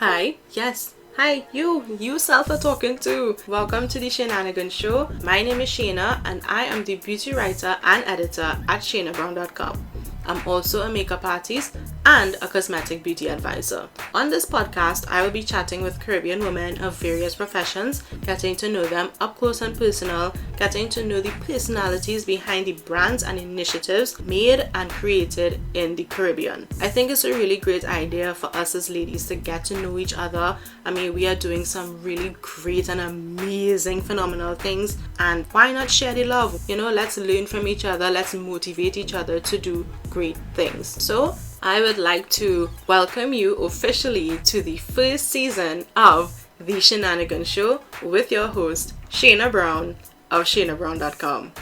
Hi, yes. Hi, you self are talking to. Welcome to the Shainanigan Show. My name is Shaina and I am the beauty writer and editor at shainabrown.com. I'm also a makeup artist and a cosmetic beauty advisor. On this podcast, I will be chatting with Caribbean women of various professions, getting to know them up close and personal, getting to know the personalities behind the brands and initiatives made and created in the Caribbean. I think it's a really great idea for us as ladies to get to know each other. I mean, we are doing some really great and amazing, phenomenal things, and why not share the love? Let's learn from each other, let's motivate each other to do great things. So, I would like to welcome you officially to the first season of the Shainanigan Show with your host, Shaina Brown of shainabrown.com.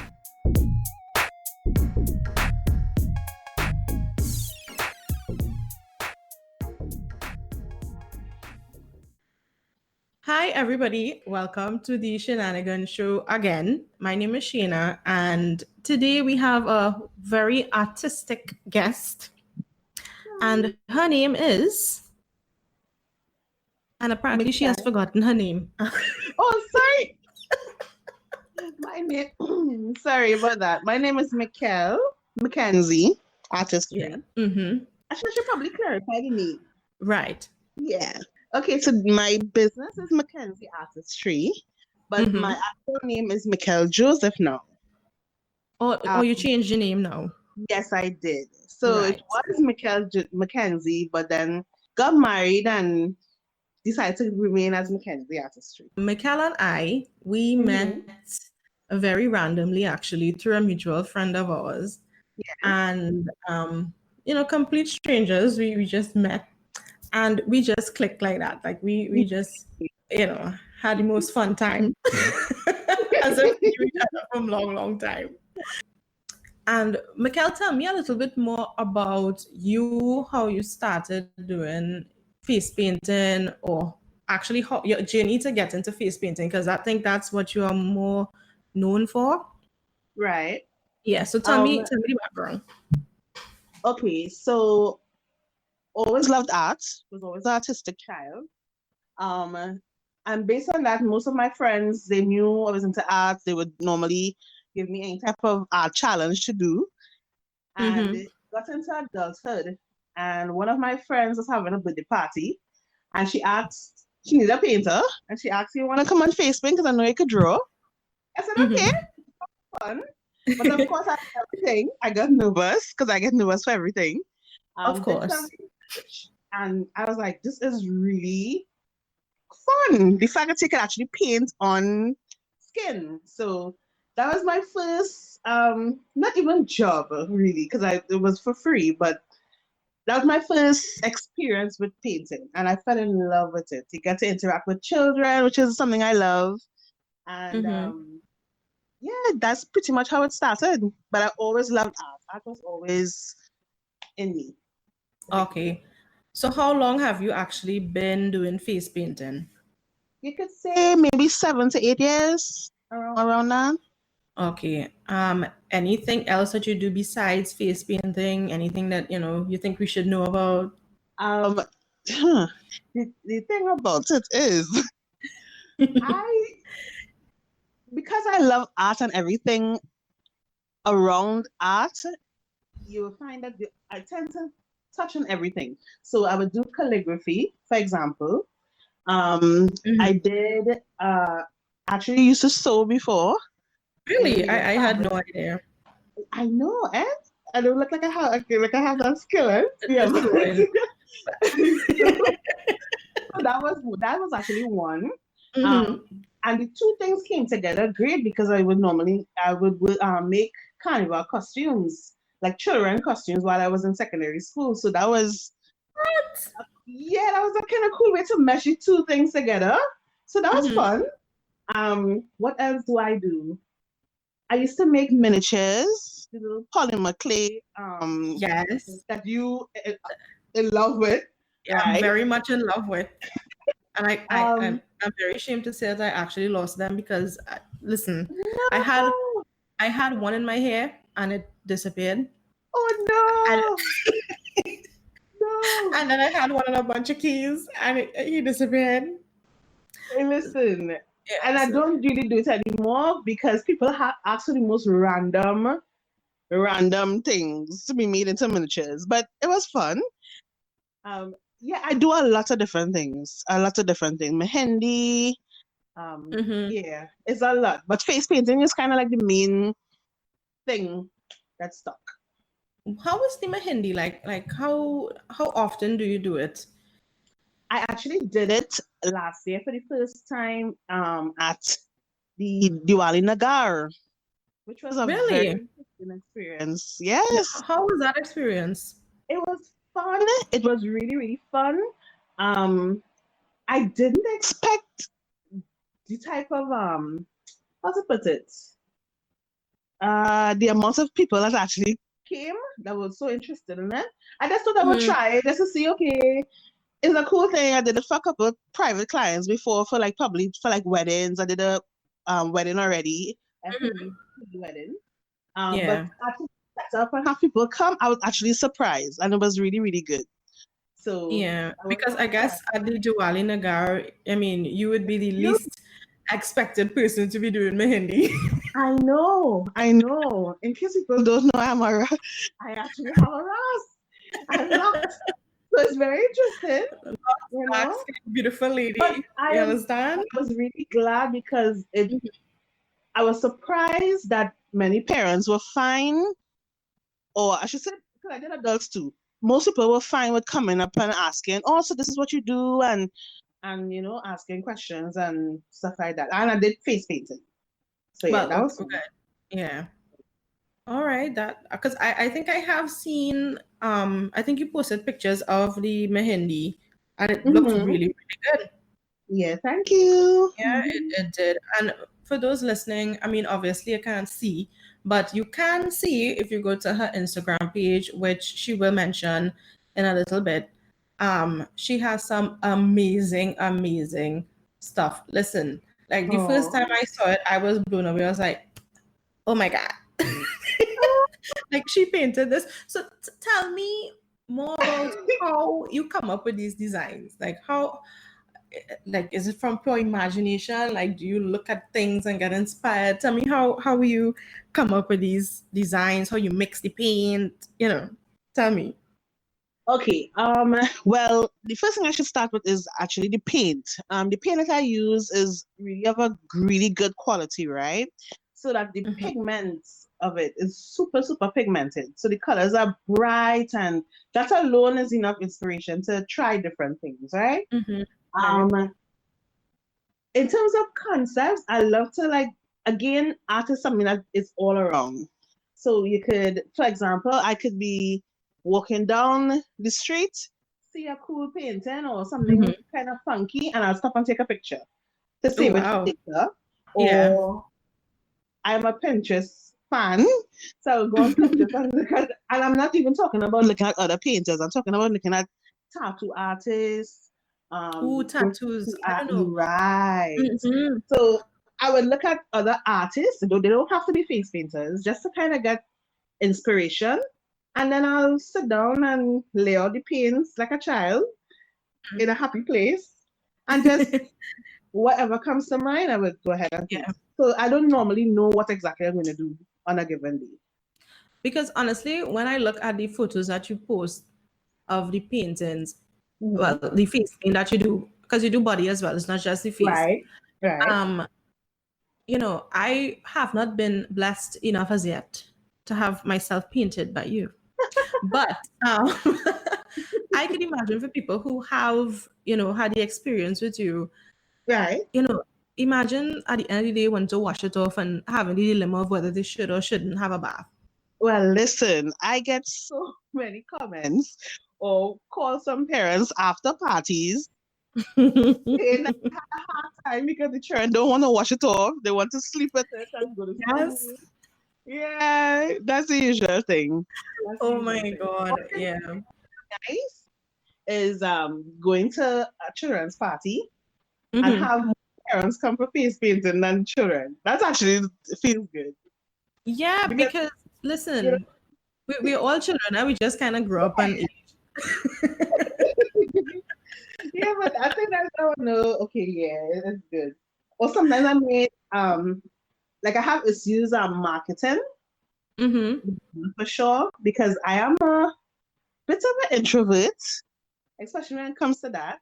Hi, everybody. Welcome to the Shainanigan Show again. My name is Shaina, and today we have a very artistic guest, and her name is. And apparently, she has forgotten her name. Oh, sorry. My name. Sorry about that. My name is Mackenzie Artistry. Yeah. Mm-hmm. I should probably clarify the name. Right. Yeah. Okay, so my business is Mackenzie Artistry, but my actual name is Mikkel Joseph now. Or you changed your name now. Yes, I did. So Right. it was Mackenzie, but then got married and decided to remain as Mackenzie Artistry. Mikkel and we met very randomly, actually, through a mutual friend of ours. Yeah. And, complete strangers, we just met and we just clicked like that. Like we just, had the most fun time as if we knew each other from long, long time. And Mikkel, tell me a little bit more about you, how you started doing face painting, or actually how your journey to get into face painting, because I think that's what you are more known for. Right. Yeah. So tell me the background. Okay, so always loved art, was always an artistic child. And based on that, most of my friends, they knew I was into art. They would normally give me any type of art challenge to do. And it got into adulthood. And one of my friends was having a birthday party. And she needed a painter. And she asked, you want to come on face paint? Because I know you could draw. I said, okay, fun. But of course, everything, I got nervous because I get nervous for everything. Of course. And I was like, this is really fun. The fact that you can actually paint on skin. So that was my first, not even job really, because it was for free, but that was my first experience with painting. And I fell in love with it. You get to interact with children, which is something I love. And yeah, that's pretty much how it started. But I always loved art. Art was always in me. Okay. So how long have you actually been doing face painting? You could say maybe 7 to 8 years around that. Okay. Anything else that you do besides face painting? Anything that, you think we should know about? The thing about it is, because I love art and everything around art, you will find that I tend to touch on everything. So I would do calligraphy, for example. I did actually used to sew before. Really? I had no idea. I know, eh? I don't look like I have that skill, eh? Yeah. So that was actually one. And the two things came together great because I would make carnival costumes, like children costumes, while I was in secondary school. So that was that was a kind of cool way to mesh the two things together. So that was fun. What else do I do? I used to make miniatures, the little polymer clay. Yes. That you in love with. Yeah, right? I'm very much in love with. And I'm very ashamed to say that I actually lost them because, listen, No. I had one in my hair and it disappeared. Oh no! no. And then I had one and a bunch of keys, and he disappeared. Hey, listen, Yeah, and I so don't really do it anymore because people have asked for the most random things to be made into miniatures. But it was fun. Yeah, I do a lot of different things. A lot of different things. Mehendi. mhm. Yeah, it's a lot. But face painting is kind of like the main thing that stuck. How is the Hindi like? Like how often do you do it? I actually did it last year for the first time at the Diwali Nagar, which was a very Really? interesting experience. Yeah, Yes, how was that experience? it was fun. It was really, really fun. Um, I didn't expect the type of how to put it, the amount of people that actually came that was so interested in it. I just thought I would Mhm, try it just to see, okay, it's a cool thing. I did it for a couple of private clients before for like probably for like weddings. I did a wedding already, a mhm. holy wedding. But Yeah, actually set up and have people come, I was actually surprised and it was really, really good. So yeah. I was Because I guess surprised. at the Diwali Nagar, I mean, you would be the You least expected person to be doing Mehendi. I know. In case people don't know, I actually have a ras. I'm not. So it's very interesting, you Dark know. skinned, beautiful But lady. I You am understand? I was really glad because it Mhm, I was surprised that many parents were fine, or I should say, because I did adults too. Most people were fine with coming up and asking, "Oh, so this is what you do," and asking questions and stuff like that. And I did face painting, so yeah, Well, that okay, was fun. okay. Yeah. All right, that because I think I have seen I think you posted pictures of the Mehendi and it looked Mm-hmm. really, really good. Yeah, thank you. Yeah, it did. And for those listening, I mean, obviously I can't see, but you can see if you go to her Instagram page, which she will mention in a little bit. She has some amazing, amazing stuff. Listen, like the first time Oh, I saw it, I was blown away. I was like, oh my God. Like she painted this. So tell me more about how you come up with these designs. Like how like is it from pure imagination? Like do you look at things and get inspired? Tell me how you come up with these designs, how you mix the paint, tell me. okay. Well, the first thing I should start with is actually the paint. The paint that I use is really of a really good quality, right? So that the Hmm. pigments of it is super, super pigmented. So the colors are bright, and that alone is enough inspiration to try different things, right? Hmm. Right. Um, in terms of concepts, I love to like again art is something that is all around. So you could, for example, I could be walking down the street, see a cool painting or something Hmm. kind of funky, and I'll stop and take a picture to Oh save it for wow. later. Yeah. Or I'm a Pinterest fan, so I'll go on Pinterest and look at, and I'm not even talking about looking at other painters. I'm talking about looking at tattoo artists, Ooh, tattoos. graffiti I art, don't know. right. Hmm. So I would look at other artists, though they don't have to be face painters, just to kind of get inspiration. And then I'll sit down and lay out the paints like a child in a happy place and just whatever comes to mind, I would go ahead and paint. Yeah. So I don't normally know what exactly I'm going to do on a given day. Because honestly, when I look at the photos that you post of the paintings, well, Mhm. the face paint that you do, because you do body as well, it's not just the face. Right, right. Um, I have not been blessed enough as yet to have myself painted by you. But I can imagine for people who have, had the experience with you, Right. you know, imagine at the end of the day wanting to wash it off and having the dilemma of whether they should or shouldn't have a bath. Well, listen, I get so many comments or call some parents after parties saying that they had a hard time because the children don't want to wash it off. They want to sleep with it and go to school. Yes. Yeah, that's the usual thing. That's the Oh usual my thing. God. What is Yeah. nice is going to a children's party and Hmm. have more parents come for face painting than children. That's actually feels good Yeah, because because you know listen, we're all children and we just kind of grow up and age. Yeah, but I think that's how I know. Okay, yeah, it's good. Or sometimes I made like I have issues marketing Mm-hmm. for sure because I am a bit of an introvert, especially when it comes to that.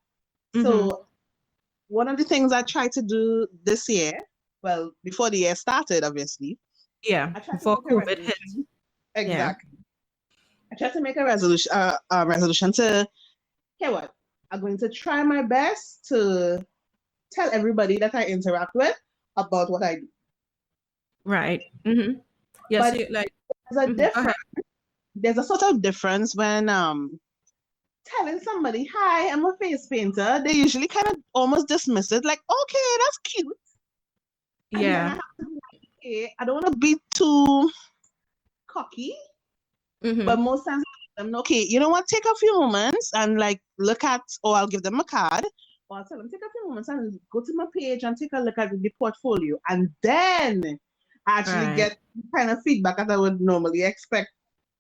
Mm-hmm. So one of the things I tried to do this year, well, before the year started, obviously, Yeah, I tried to before make a COVID hit. resolution. Yeah. Exactly. I tried to make a resolution to, okay, what? I'm going to try my best to tell everybody that I interact with about what I do. Right. Mm-hmm. Yeah, so But you like, there's a go ahead. difference. There's a sort of difference when telling somebody, "Hi, I'm a face painter." They usually kind of almost dismiss it, like, "Okay, that's cute," and then I Yeah. have to be like, "Okay, I don't want to be too cocky." But Mm-hmm. most times I'm okay, you know what, take a few moments and like look at, or I'll give them a card, or I'll tell them take a few moments and go to my page and take a look at the portfolio. And then I actually Right. get the kind of feedback that I would normally expect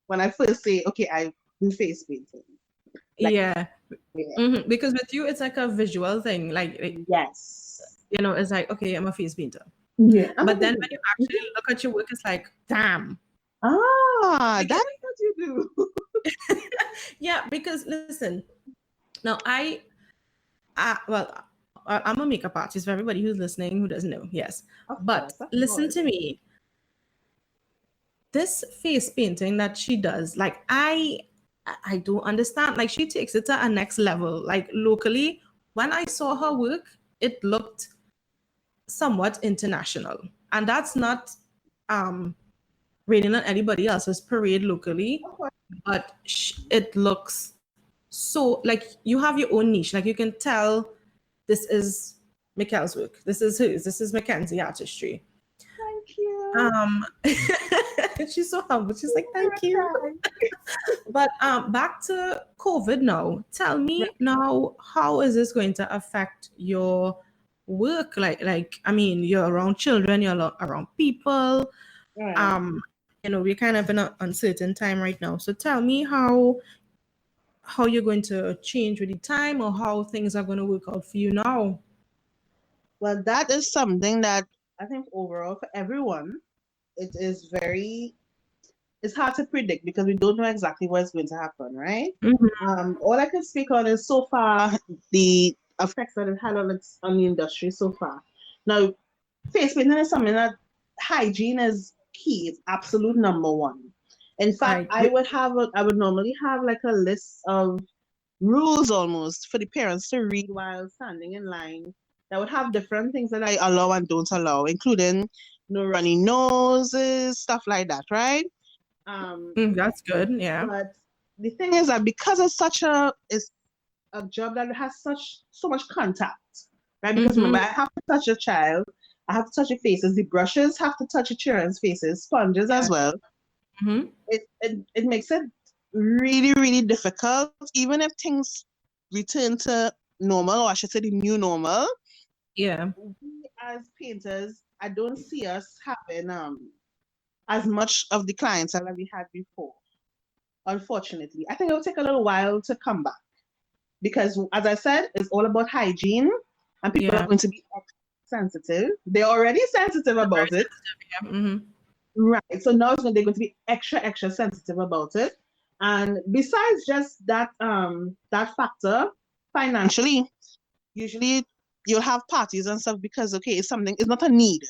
when I first say, okay, I do face painting. Like, Yeah. yeah, Mm-hmm. Because with you, it's like a visual thing. yes. it's like, okay, I'm a face painter. Yeah. I'm a But then face when you painter. actually look at your work, it's like, damn. Ah, Because, that is what you do. yeah, because listen, now well, I'm a makeup artist for everybody who's listening who doesn't know. Yes. But Of listen course. to me. This face painting that she does, like I don't understand. Like she takes it to a next level. Like locally, when I saw her work, it looked somewhat international. And that's not um raining on anybody else's parade locally, Of course. but it looks so like you have your own niche. Like you can tell this is Mikkel's work. This is hers. This is Mackenzie artistry. Thank you. Um, she's so humble. She's like, Never thank you. try. But back to COVID now. Tell Right. me now, how is this going to affect your work? Like I mean, you're around children, you're around people. Right. Um, we're kind of in an uncertain time right now. So tell me how you're going to change with the time or how things are going to work out for you now. Well, that is something that I think overall for everyone, it is it's hard to predict because we don't know exactly what's going to happen, right? Mhm. All I can speak on is so far the effects that it had on the industry so far. Now, face painting is something that hygiene is key. It's absolute number one. In fact, Right. I would normally have like a list of rules almost for the parents to read while standing in line that would have different things that I allow and don't allow, including no runny noses, stuff like that, right? Um, That's good. Yeah. but the thing is that because it's a job that has so much contact, right? Because Mm-hmm. remember, I have to touch a child, I have to touch the faces, the brushes have to touch the children's faces, sponges as well. Mm-hmm. It makes it really, really difficult, even if things return to normal, or I should say the new normal. Yeah. We as painters, I don't see us having as much of the clientele that we had before. Unfortunately, I think it will take a little while to come back because, as I said, it's all about hygiene, and people are Yeah. going to be sensitive. They're already sensitive Very about it, sensitive. Yeah. Mm-hmm. right? So now they're going to be extra sensitive about it. And besides just that factor, financially, usually you'll have parties and stuff because okay, it's not a need,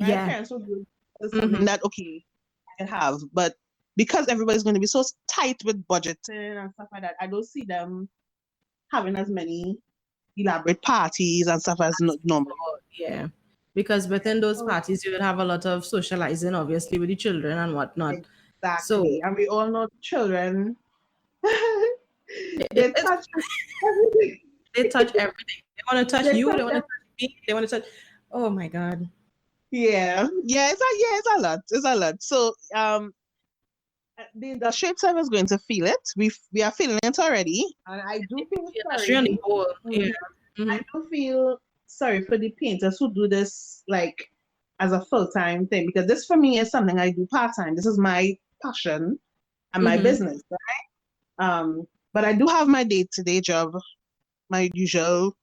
right? Yeah. Parents will do it's something Mm-hmm. that okay, I can have, but because everybody's going to be so tight with budgeting and stuff like that, I don't see them having as many elaborate parties and stuff as normal. Yeah. Because within those Oh, parties, you will have a lot of socializing, obviously, with the children and whatnot. So exactly. And we all know children, it, they it's touch everything. they touch everything. They want to touch They you. They touch want to touch me. They want to touch. Oh my God. yeah, it's a lot. It's a lot. So the industry itself is going to feel it. We are feeling it already. And I do feel The industry on sorry. the whole. Yeah. Mhm. I Mm-hmm. do feel sorry for the painters who do this like as a full-time thing because this for me is something I do part-time. This is my passion and my Mm-hmm. business, right? But I do have my day-to-day job, my usual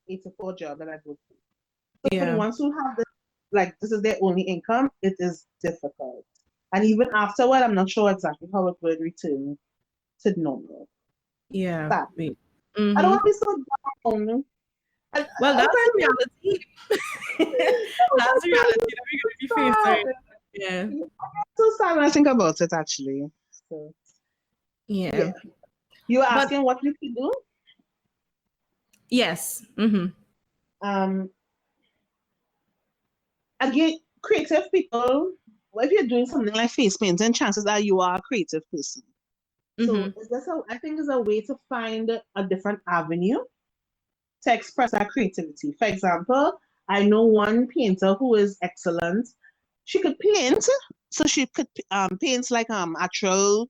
8 to 4 job that I go to. So for the Yeah. ones who have this, like this is their only income, it is difficult. And even afterward, I'm not sure exactly how it will return to normal. Yeah. But I don't Mm-hmm. want to be so down. Well, I'm that's the trying reality. That's the to reality that we're going to be facing. Yeah. I'm so sad when I think about it, actually. So, Yeah. yeah. You were But asking what you can do? yes. Mm-hmm. Um, Again, creative people, well, if you're doing something like face painting, chances are you are a creative person. So Mm-hmm. I think it's a way to find a different avenue to express our creativity. For example, I know one painter who is excellent. She could paint, so she could paint like actual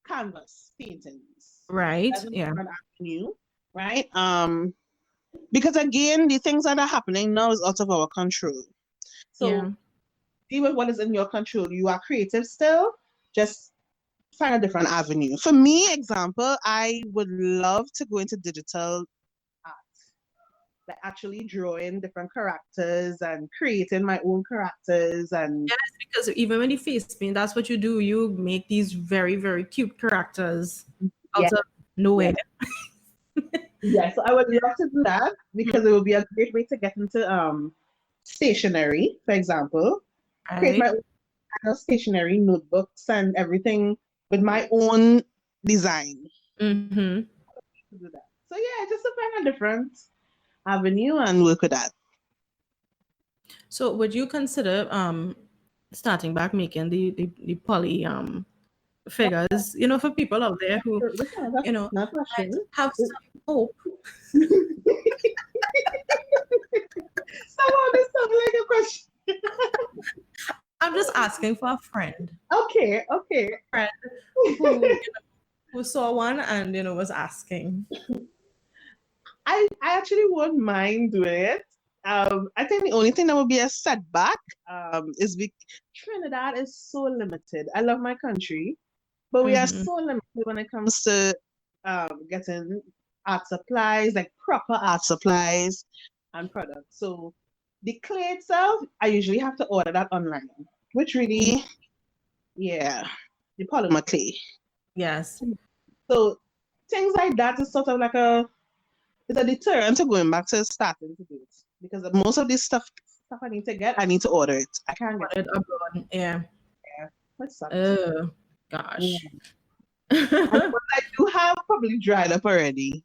canvas paintings. Right. That's a Yeah. different avenue, right? Because again, the things that are happening now is out of our control. Yeah. So deal with what is in your control. You are creative still, just find a different avenue. For me, example, I would love to go into digital art, like actually drawing different characters and creating my own characters and Yes, because even when you face paint, that's what you do. You make these very, very cute characters yeah, out of nowhere. yeah, yeah. So I would love to do that because it would be a great way to get into stationery, for example. Create my Right. own kind of stationery, notebooks and everything with my own design Mm-hmm. to do that. So yeah, just to find a different avenue and work with that. So would you consider starting back making the poly figures, for people out there who, This is not might question. have some hope? Somehow this sounds like a question. I'm just asking for a friend. Okay, okay. Friend who who saw one and was asking. I actually won't mind doing it. I think the only thing that would be a setback is Trinidad is so limited. I love my country, but we are Mm-hmm. so limited when it comes to getting art supplies, like proper art supplies and products. So the clay itself, I usually have to order that online, which really, yeah, the polymer clay. Yes. So things like that is sort of like it's a deterrent to going back to starting to do it because most of this stuff I need to get, I need to order it. I can't get Ordered it. abroad. Yeah. Yeah, that sucks. Oh Yeah. gosh. And what I do have probably dried up already.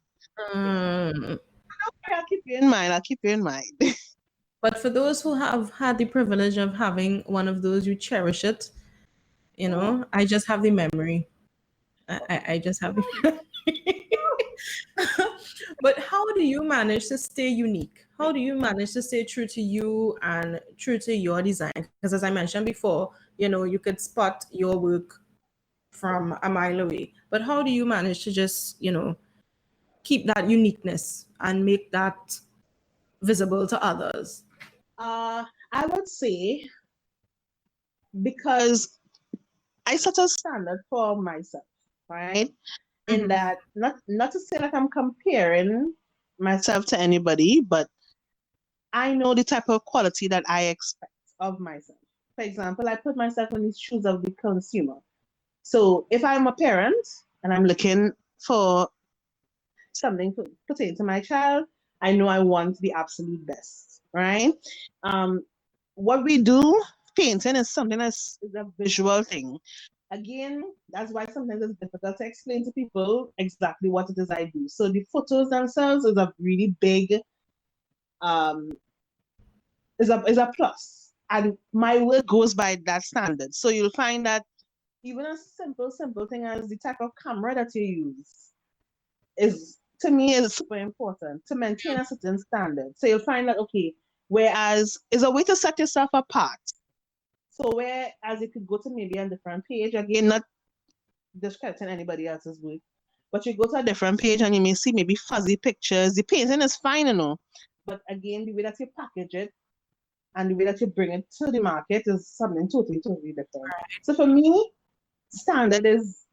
Yeah. Um, I'll keep you in mind. I'll keep you in mind. but for those who have had the privilege of having one of those, you cherish it. Yeah. I just have the memory. I just have the But how do you manage to stay unique? How do you manage to stay true to you and true to your design? Because as I mentioned before, you could spot your work from a mile away. But how do you manage to just, keep that uniqueness and make that visible to others? I would say because I set a standard for myself, right? In Mhm. that, not to say that I'm comparing myself to anybody, but I know the type of quality that I expect of myself. For example, I put myself in the shoes of the consumer. So if I'm a parent and I'm looking for something to put into my child, I know I want the absolute best, right? Um, what we do, painting is something is a visual thing. Again, that's why sometimes it's difficult to explain to people exactly what it is I do. So the photos themselves is a really big um is a plus. And my work goes by that standard. So you'll find that even a simple thing as the type of camera that you use is to me is super important to maintain a certain standard. So you'll find that okay, whereas is a way to set yourself apart. So whereas you could go to maybe a different page, again, not discrediting anybody else's work, but you go to a different page and you may see maybe fuzzy pictures. The painting is fine, but again, the way that you package it and the way that you bring it to the market is something totally different. So for me, standard is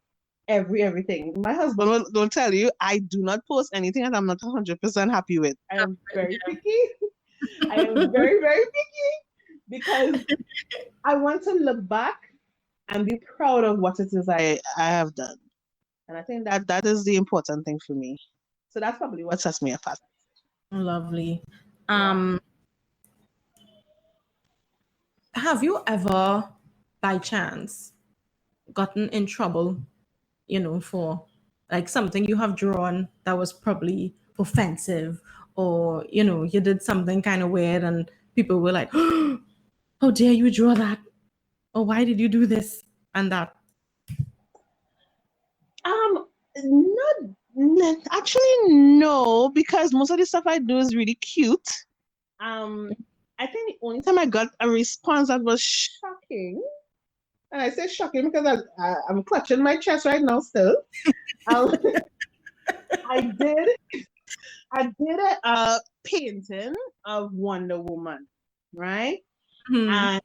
everything. My husband will tell you I do not post anything that I'm not 100% happy with. I am very picky. I am very, very picky because I want to look back and be proud of what it is I have done. And I think that is the important thing for me. So that's probably what sets me apart. Lovely. Yeah. Have you ever, by chance, gotten in trouble, for like something you have drawn that was probably offensive, or you did something kind of weird and people were like, how dare you draw that? Or why did you do this and that? Actually no, because most of the stuff I do is really cute. I think the only time I got a response that was shocking, and I say shocking because I'm clutching my chest right now still. Um, I did a painting of Wonder Woman, right? And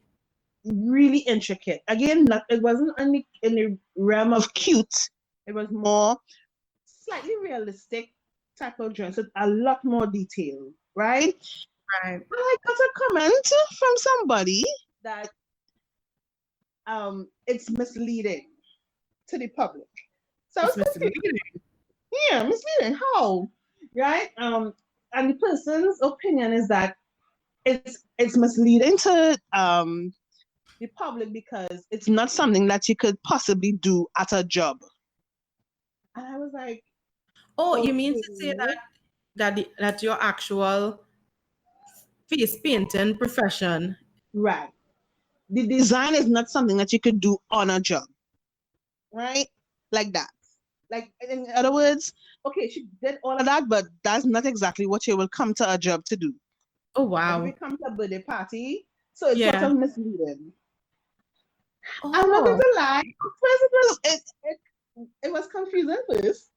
really intricate. Again, it wasn't only in the realm of cute. It was more slightly realistic type of drawing, so a lot more detail, right? Right. And I got a comment from somebody that it's misleading to the public. So I was confused. Yeah, misleading. How? Right? And the person's opinion is that it's misleading to the public because it's not something that you could possibly do at a job. And I was like, Oh, you mean to say okay. that your actual face painting profession? Right. The design is not something that you could do on a job, right? Like that. Like, in other words, okay, she did all of that, but that's not exactly what you will come to a job to do. Oh, Like, if you wow. come to a birthday party, so it's sort Yeah. of misleading. I'm not going Oh, to lie. First, it was confusing first.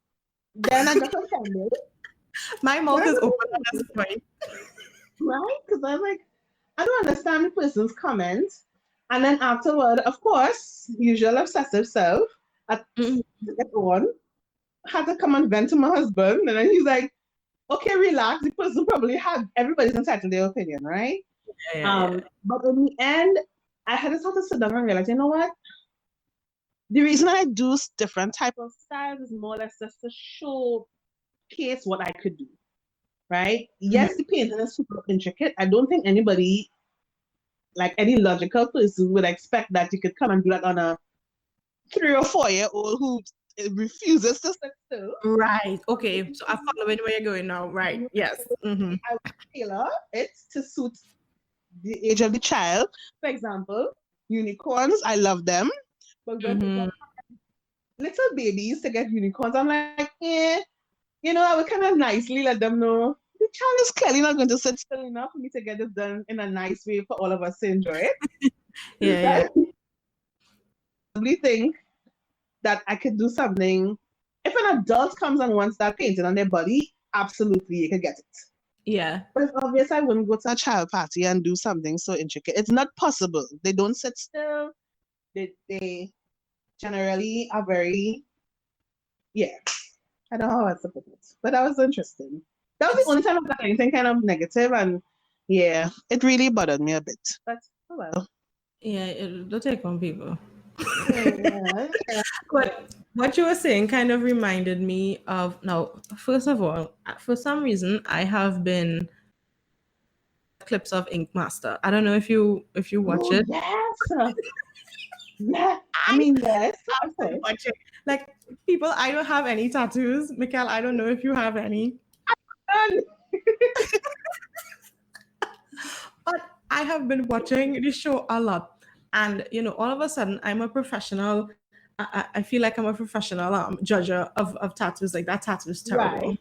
Then I got offended. my Then mouth I is got open at this offended, point. right? Because I'm like, I don't understand the person's comment. And then afterward, of course, usual obsessive self, I Mhm. to get on, had to come and vent to my husband. And then he's like, okay, relax. The person probably had, everybody's entitled to their opinion, right? Yeah. But in the end, I had to sort of sit down and realize, you know what? The reason I do different type of styles is more or less just to showcase what I could do, right? Mhm. Yes, the painting is super intricate. I don't think anybody, like any logical person, would expect that you could come and do that on a 3 or 4 year old who refuses to sit still. Right. Okay. So I'm following where you're going now. Right. Yes. Mm-hmm. I would tailor it to suit the age of the child. For example, unicorns, I love them. But when they Mm-hmm. get little babies to get unicorns, I'm like, I would kind of nicely let them know the child is clearly not going to sit still enough for me to get this done in a nice way for all of us to enjoy it. Yeah. Yeah. Right? I really think that I could do something. If an adult comes and wants that painted on their body, absolutely, you could get it. Yeah. But it's obvious I wouldn't go to a child party and do something so intricate. It's not possible. They don't sit still. They generally are very, yeah. I don't know how else to put it. But that was interesting. That was the It's only time I got anything kind of negative, and yeah, it really bothered me a bit. But oh well. yeah. It'll take on people. Yeah, yeah. But what you were saying kind of reminded me of now. First of all, for some reason, I have been clips of Ink Master. I don't know if you watch Oh it. yes. Yeah. I I mean yes. have I'm been sorry. watching like people. I don't have any tattoos. Mikhail, I don't know if you have any, but I have been watching this show a lot, and all of a sudden, I'm a professional. I feel like I'm a professional judger of tattoos. Like that tattoo is terrible. Right.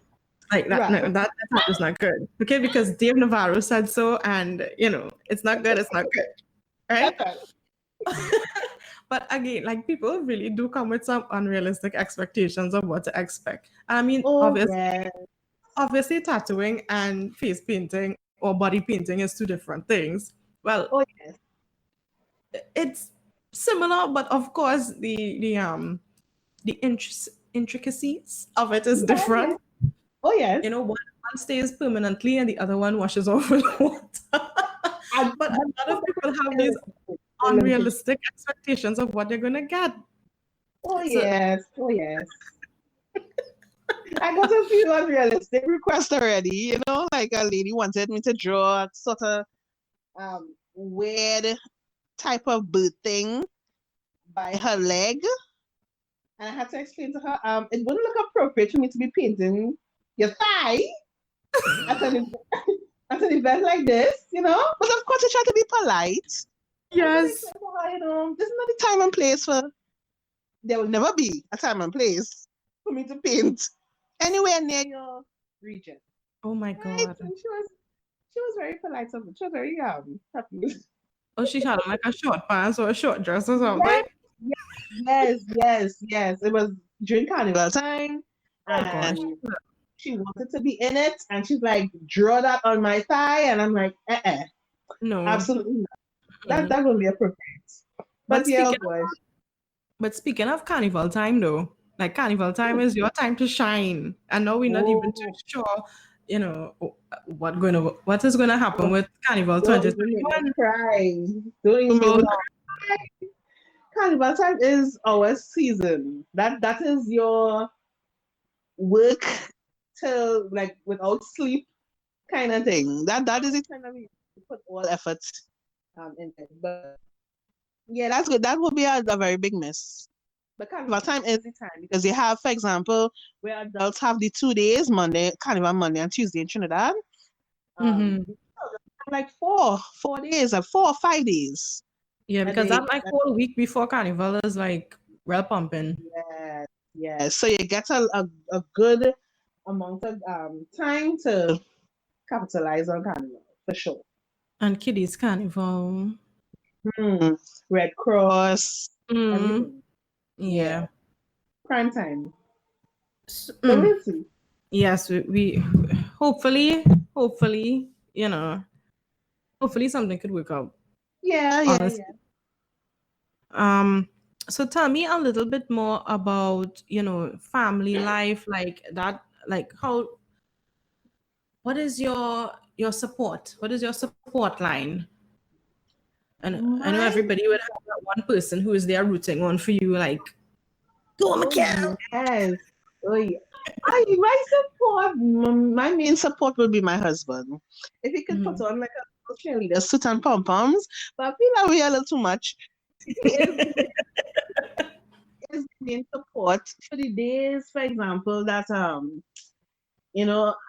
Like that, no, Right. that tattoo is not good. Okay, because Dave Navarro said so, and it's not good. It's not good, right? That's right. But again, like people really do come with some unrealistic expectations of what to expect. I mean, Oh yeah. obviously, tattooing and face painting or body painting is two different things. Well, Oh yes. it's similar, but of course, the the intricacies of it is Yeah, yeah. different. Oh yes. You know, one stays permanently and the other one washes off with water. But a lot of people have these Limited. unrealistic expectations of what they're gonna get. Oh So yes. Oh yes. I got a few unrealistic requests already. You know, like a lady wanted me to draw a sort of weird type of bird thing by her leg, and I had to explain to her, it wouldn't look appropriate for me to be painting your thigh at an at an event like this, you know. But of course, I try to be polite. I try to yes. explain to her, you know, this is not the time and place for. There will never be a time and place for me to paint anywhere near your region, Oh my right? God. And she was very polite. She was very happy. Oh, she had on like a short pants or a short dress or Yes, something. yes. It was during carnival time, Oh gosh. and she wanted to be in it, and she's like, draw that on my thigh, and I'm like, No. absolutely not. Mm. That won't be appropriate. But But yeah, oh speaking gosh. but speaking of carnival time though, like carnival time is your time to shine. And now we're not even too Oh, sure, what is gonna happen with Carnival don't even make me 2021. cry. Don't even make me So cry. Carnival time is our season. That is your work till like without sleep kind of thing. That is the time that we put all effort in it. But yeah, that's good. That would be a very big miss. But carnival time is the time because you have, for example, where adults have the 2 days, Monday, carnival Monday and Tuesday in Trinidad. mhm. Like 4 days, or 4 or 5 days. Yeah, A because day. that like whole week before Carnival is like real pumping. Yes, yes. So you get a good amount of time to capitalize on carnival for sure. And Kiddies Carnival. Hmm. Red Cross, Mm, everything. Yeah. yeah. Prime time. But Mm. we'll see. Yes, we hopefully, hopefully something could work out. Yeah. Honestly. Um, so tell me a little bit more about, family life, like that, like what is your support? What is your support line? And I know My everybody would have that one person who is there rooting on for you, like, go oh Mikhail. yes. Oh yeah. My support, my main support would be my husband. If he could put Mhm. on like a little cheerleader suit and pom poms, but I feel like we are a little too much. He is the main support for the days, for example, that I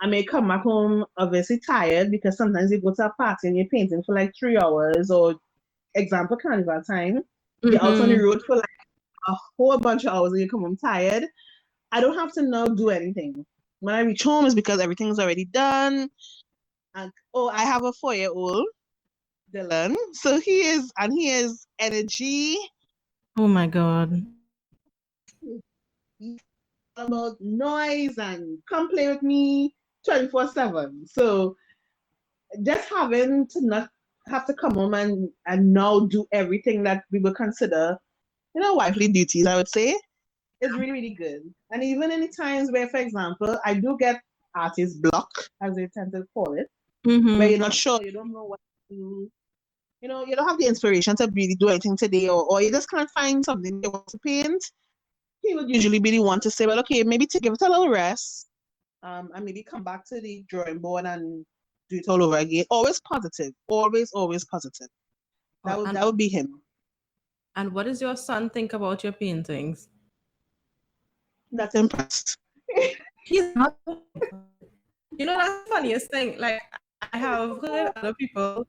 may come back home obviously tired because sometimes you go to a party and you're painting for like 3 hours, or example carnival time, you're out on the Mhm. road for like a whole bunch of hours and you come home tired. I don't have to now do anything. When I reach home, is because everything's already done. And oh, I have a 4-year-old, Dylan. So he is energy. Oh my God. He's all about noise and come play with me 24/7. So just having to not have to come home and now do everything that we would consider, wifely duties, I would say, is really, really good. And even in the times where, for example, I do get artist block, as they tend to call it, where you're Mm-hmm. not sure, you don't know what to do, you don't have the inspiration to really do anything today, or you just can't find something you want to paint, he would usually be the one to say, well, okay, maybe to give it a little rest, and maybe come back to the drawing board and do it all over again. Always positive, always positive. That Oh, would and that would be him. and what does your son think about your paintings? That's impressed. He's not. That's the funniest thing. Like I have heard other people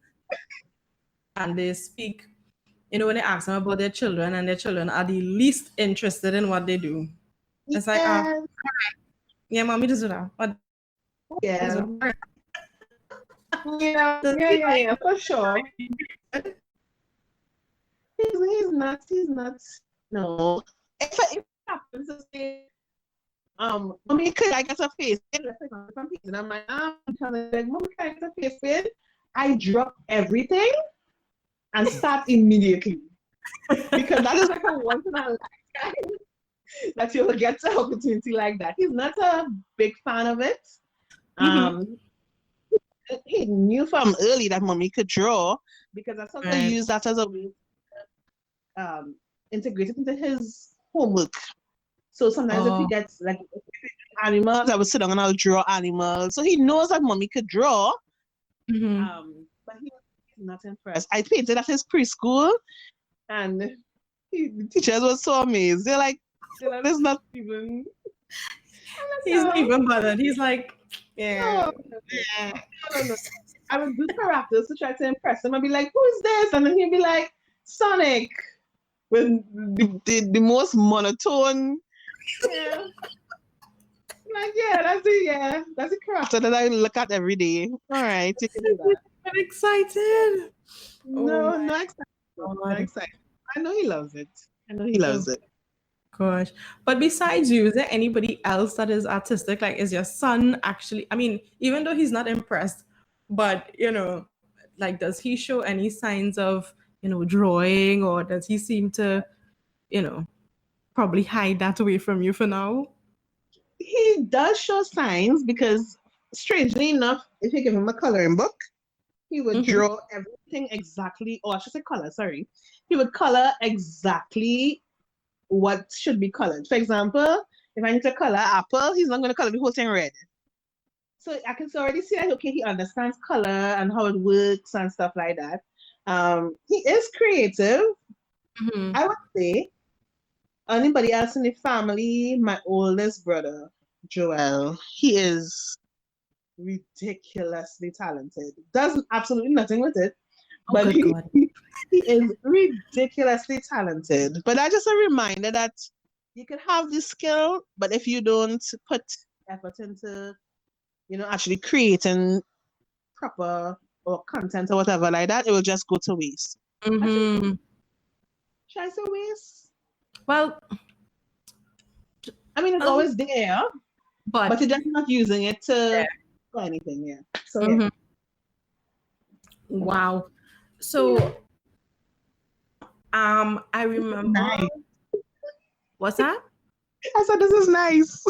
and they speak, when they ask them about their children and their children are the least interested in what they do. It's like, Yes, yeah, mommy does that. What is yeah, what? yeah, Does yeah, he yeah, like yeah, for sure. He's nuts. He's nuts. No. If it happens to say, mommy, could I get a face paint? Let's say I'm painting, I'm like, I'm telling like, mommy, can I get a face paint? I drop everything and start immediately because that is like a once in a lifetime. that you will get an opportunity like that. He's not a big fan of it. Mm-hmm. He knew from early that mommy could draw because I sort of Right. used that as a way um integrate it into his homework. So sometimes if he Oh. gets like animals, I would sit down and I'll draw animals. So he knows that mommy could draw. Mm-hmm. But he's not impressed. I painted at his preschool and the teachers were so amazed. They're like, "Dylan is not even." I'm like, He's not no, even bothered. He's like, yeah. no, no. I would do characters to try to impress him. I'd be like, "Who is this?" And then he'd be like, "Sonic," with the most monotone. Yeah. Like, that's a character that I look at every day. All right, you can do that. I'm excited. Oh No, my not excited. Not God. excited. I know he loves it. I know he loves Oh it. gosh. But besides you, is there anybody else that is artistic? Like, is your son actually, I mean, even though he's not impressed, but like, does he show any signs of, drawing, or does he seem to, you know, probably hide that away from you for now? He does show signs because, strangely enough, if you give him a coloring book, he would Mm-hmm. draw everything exactly, or I should say color, sorry. He would color exactly what should be colored. For example, if I need to color apple, he's not going to color the whole thing red. So I can already see that, okay, he understands color and how it works and stuff like that. He is creative, Mm-hmm. I would say. Anybody else in the family? My oldest brother, Joel, he is ridiculously talented. Does absolutely nothing with it, Oh, but good God. he is ridiculously talented. But that's just a reminder that you can have this skill, but if you don't put effort into, actually creating proper or content or whatever like that, it will just go to waste. Actually, Mm-hmm. should I say waste? Well, I mean, it's um, always there, but but you're just not using it yeah. for anything. Yeah. So yeah. Mm-hmm. Wow. So, I remember, Nice. what's that? I said this is nice.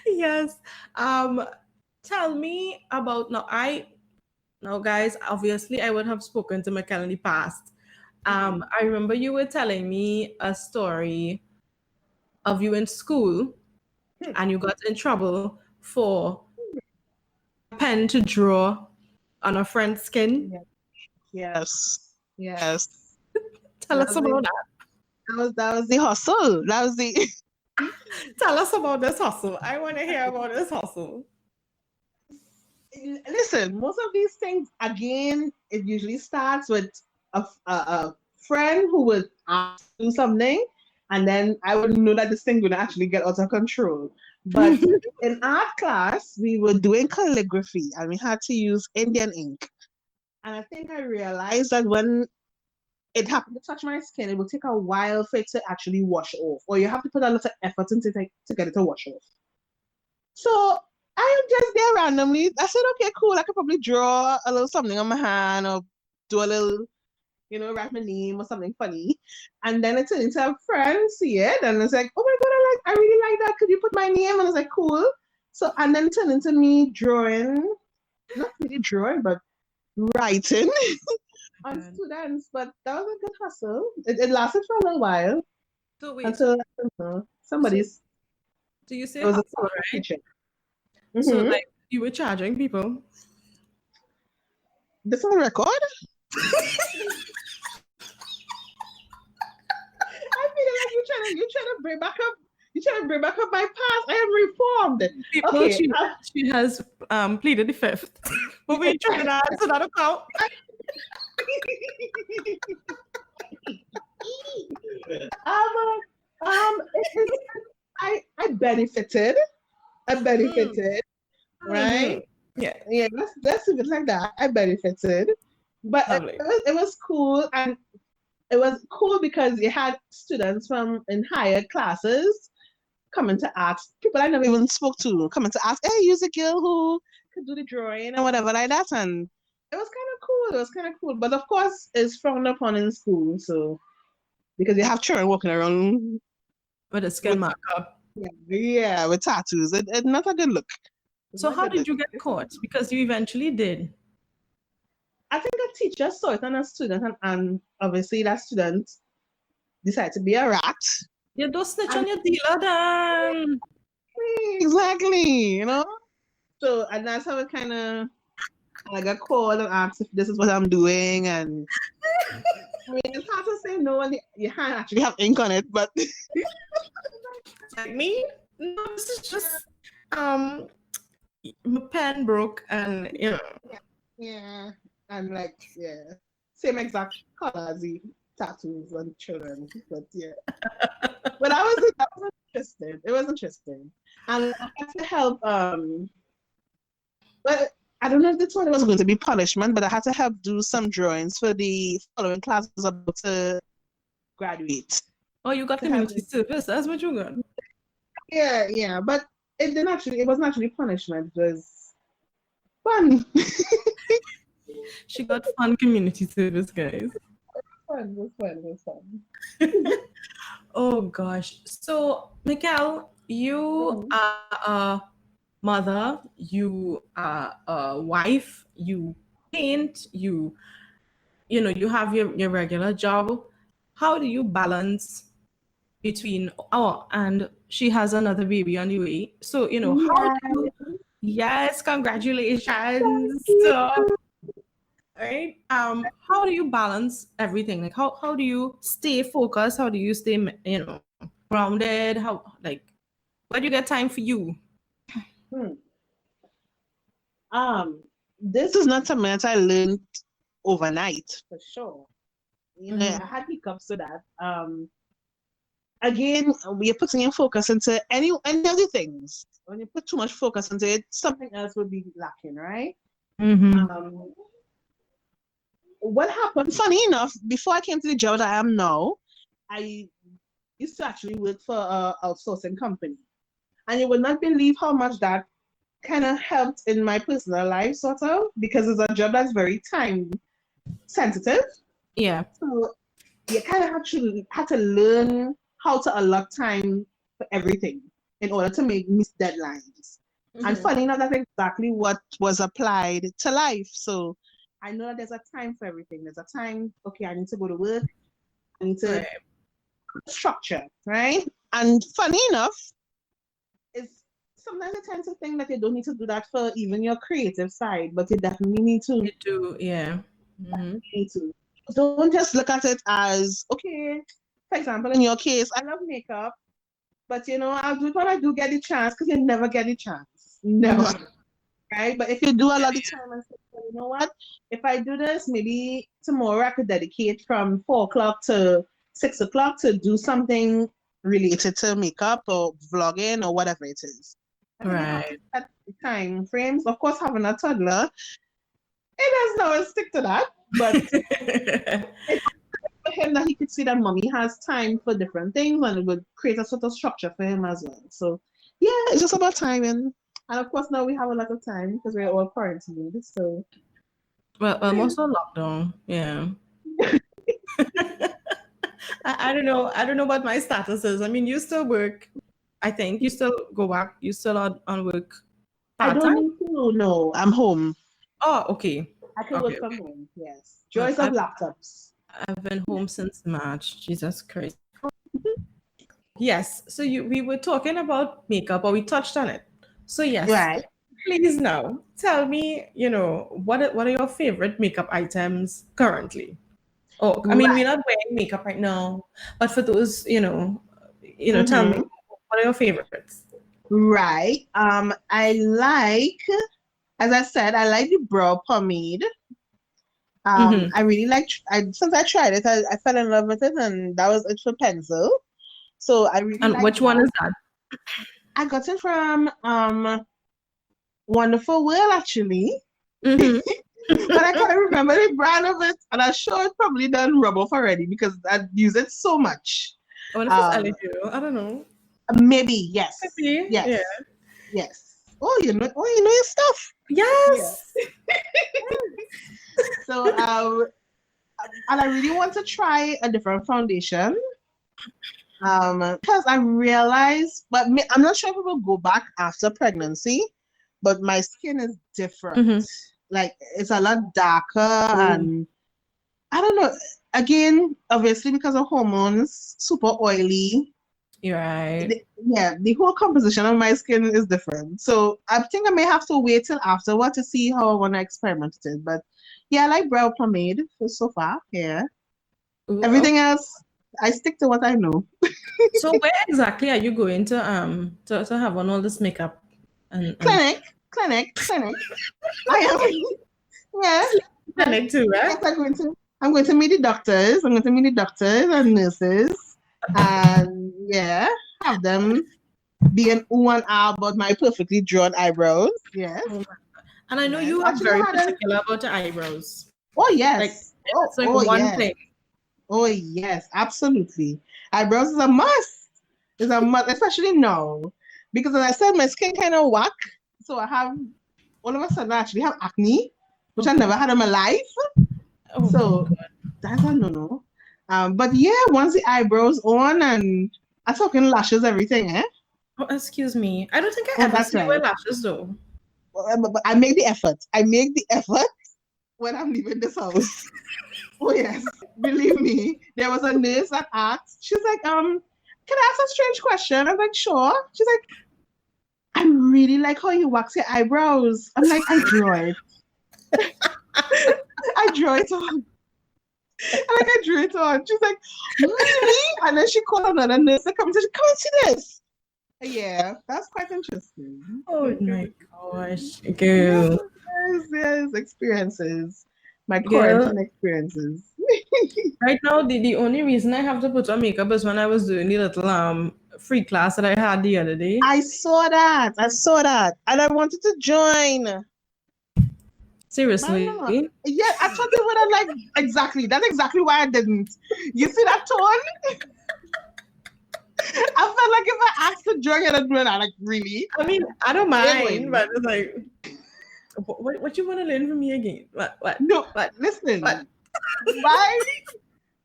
Yes. Um, Tell me about now, guys. Obviously, I would have spoken to Mikel in the past. I remember you were telling me a story of you in school, and you got in trouble for a pen to draw on a friend's skin. Yeah. Yes. Yes. Tell That us was the about that. that was the hustle. That was the Tell us about this hustle. I want to hear about this hustle. listen, most of these things, again, it usually starts with a friend who would ask to do something, and then I would know that this thing would actually get out of control. But in art class, we were doing calligraphy and we had to use Indian ink. And I think I realized that when it happened to touch my skin, it will take a while for it to actually wash off, or you have to put a lot of effort into it to get it to wash off. So I am just there randomly. I said, okay, cool. I could probably draw a little something on my hand or do a little, write my name or something funny. And then it turned into a friend see it and it's like, oh my god, I really like that. Could you put my name? And I was like, cool. So and then it turned into me drawing, not really drawing, but writing on Good. students. But that was a good hustle. It lasted for a little while So wait, until so somebody's do you say it was a hustle, right? teacher. So Mm-hmm. like you were charging people. This on record? I feel like you're trying to bring back up my past. I am reformed. People, Okay. she has pleaded the fifth. But we Trinidad, so that'll count. um, I benefited. I benefited, Mm-hmm. right? Yeah, Yeah, let's leave it like that. I benefited, but lovely. it was cool, and it was cool because you had students from in higher classes coming to ask people I never even spoke to, coming to ask, hey, you're the girl who could do the drawing and whatever like that. And it was kind of cool. It was kind of cool. But of course, it's frowned upon in school. So because you have children walking around With a skin with markup. with tattoos. It's not a good look. It's So not a how good did look. you get caught? Because you eventually did. I think a teacher saw it on a student, and obviously that student decided to be a rat. You don't snitch And on your dealer then. exactly, you know. So and that's how it kind of I got called and asked if this is what I'm doing, and I mean it's hard to say no when you can't actually have ink on it, but Like me? No, this is just my pen broke and yeah, and like same exact color as the tattoos on children, but yeah. But that was interesting. It was interesting, and I had to help. But I don't know if this one was going to be punishment, but I had to help do some drawings for the following class was about to graduate. Oh, you got To help community service. That's what you got. yeah, but it wasn't actually punishment, it was fun. She got fun community service, guys. Fun, it was fun, it was fun. Oh gosh. So, Mikkel, you Mhm. are a mother, you are a wife, you paint, you have your regular job. How do you balance between and she has another baby on the way. So, how do Yeah. you yes, congratulations. So, right? How do you balance everything? Like how do you stay focused? How do you stay, grounded? How where do you get time for you? Hmm. Um, this is not something that I learned overnight for sure. You know, Mhm. I had hiccups to that. Again, we are putting in focus into any other things. When you put too much focus into it, something else will be lacking, right? Mhm. Um, what happened? Funny enough, before I came to the job that I am now, I used to actually work for a outsourcing company, and you would not believe how much that kind of helped in my personal life, sort of, because it's a job that's very time sensitive. Yeah. So you kind of had to learn how to allot time for everything in order to miss deadlines. And Mhm. funny enough, that's exactly what was applied to life. So I know that there's a time for everything. There's a time, okay, I need to go to work, I need to Right. structure, right? And funny enough, it's sometimes I tend to think that you don't need to do that for even your creative side, but you definitely You do, yeah. Mhm. need to. Don't just look at it as, okay, for example, in your case, I love makeup, but I'll do it when I do get the chance because you never get the chance. Never. Mhm. Right? But if you do a lot of time and say, "Well, you know what? If I do this, maybe tomorrow I could dedicate from 4 o'clock to 6 o'clock to do something related to makeup or vlogging or whatever it is. I think you have to Right. set the time frames. Of course, having a toddler, it doesn't always stick to that, but it's for him that he could see that mommy has time for different things and it would create a sort of structure for him as well. So, yeah, it's just about timing. And of course, now we have a lot of time because we're all quarantined. So, Well, I'm also locked down. Yeah. I don't know. I don't know what my status is. I mean, you still work. I think you still go back. You still on work I part don't time. need to. No, I'm home. Oh, okay. I can Okay, work from okay. home. Yes. Well, Joys of laptops. I've been home since March. Jesus Christ. Yes. So we were talking about makeup, or we touched on it. So yes, Right. please now tell me. What are your favorite makeup items currently? Oh, I mean, Right. we're not wearing makeup right now, but for those, tell me Mm-hmm. what are your favorites? Right. I like, as I said, I like the brow pomade. Mm-hmm. I really like, since I tried it, I fell in love with it, and that was it for pencil. So I really And like which one that. is that? I got it from Wonderful World actually, Mm-hmm. but I can't remember the brand of it, and I'm sure it probably done rub off already because I use it so much. What if it's Um, allergy? I don't know. maybe yes, Maybe. Yeah. yes, yes. You know your stuff. Yeah. Yes. So and I really want to try a different foundation. Because I realized, but I'm not sure if it will go back after pregnancy, but my skin is different. Mm-hmm. Like it's a lot darker, and I don't know. Again, obviously because of hormones, super oily. You're right. The whole composition of my skin is different. So I think I may have to wait till afterward to see how I want to experiment with it. But yeah, I like brow pomade for so far. Yeah. Ooh, Everything else, I stick to what I know. so where exactly are you going to have on all this makeup and Clinic. I am. Yeah. clinic too, Yes, right? I'm going to meet the doctors. I'm going to meet the doctors and nurses, and yeah, have them be an ooh and ah about my perfectly drawn eyebrows. Yes, Oh my God. And I know yes. you are Actually, very I had a. particular about your eyebrows. Oh Like yes. it's like Oh one yes. thing. Oh yes. Absolutely. Eyebrows is a must. It's a must, especially now, because as I said, my skin kind of whack. So I have all of a sudden I actually have acne, which I Okay. never had in my life. Oh my So God. that's a no-no. But yeah, once the eyebrows on and I'm talking lashes, everything, eh? Oh, excuse me. I don't think I Oh, ever that's see you wear right. lashes though. But I make the effort. I make the effort when I'm leaving this house. Oh yes, believe me. There was a nurse that asked. She's like, can I ask a strange question? I'm like, sure. She's like, I really like how you wax your eyebrows. I'm like, I draw it. I draw it on. I drew it on. She's like, really? And then she called another nurse to come and said, come and see this. Yeah, that's quite interesting. Oh Quite my interesting. gosh, Yes, girl, yes, experiences. My girl. quarantine experiences. Right now, the only reason I have to put on makeup is when I was doing the little free class that I had the other day. I saw that. I saw that. And I wanted to join. But I don't know. Seriously. Yeah, I thought they would have like exactly. That's exactly why I didn't. You see that tone? I felt like if I asked to join, I'd do it. I'm like, really? I mean, I don't You're mind, going. but it's like, what you want to learn from me again? No, What? What? listen. My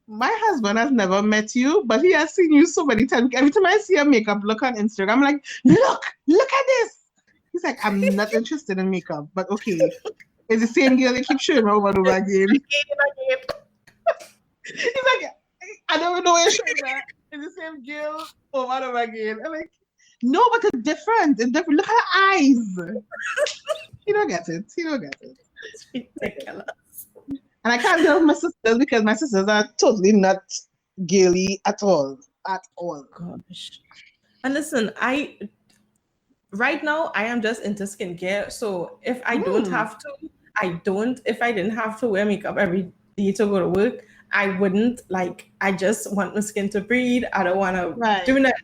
my husband has never met you, but he has seen you so many times. Every time I see a makeup look on Instagram, I'm like, look at this. He's like, I'm not interested in makeup, but okay. It's the same girl they keep showing me over and over again. He's like, I don't know where you're showing that. It's the same girl over and over again. I'm like, no, but it's different. It's different. Look at her eyes. He don't get it. He don't get it. It's ridiculous. And I can't deal with my sisters because my sisters are totally not girly at all. At all. Gosh. And listen, right now I am just into skincare. So if I don't Mm, have to, I don't. If I didn't have to wear makeup every day to go to work, I wouldn't. Like I just want my skin to breathe. I don't want to right. do nothing.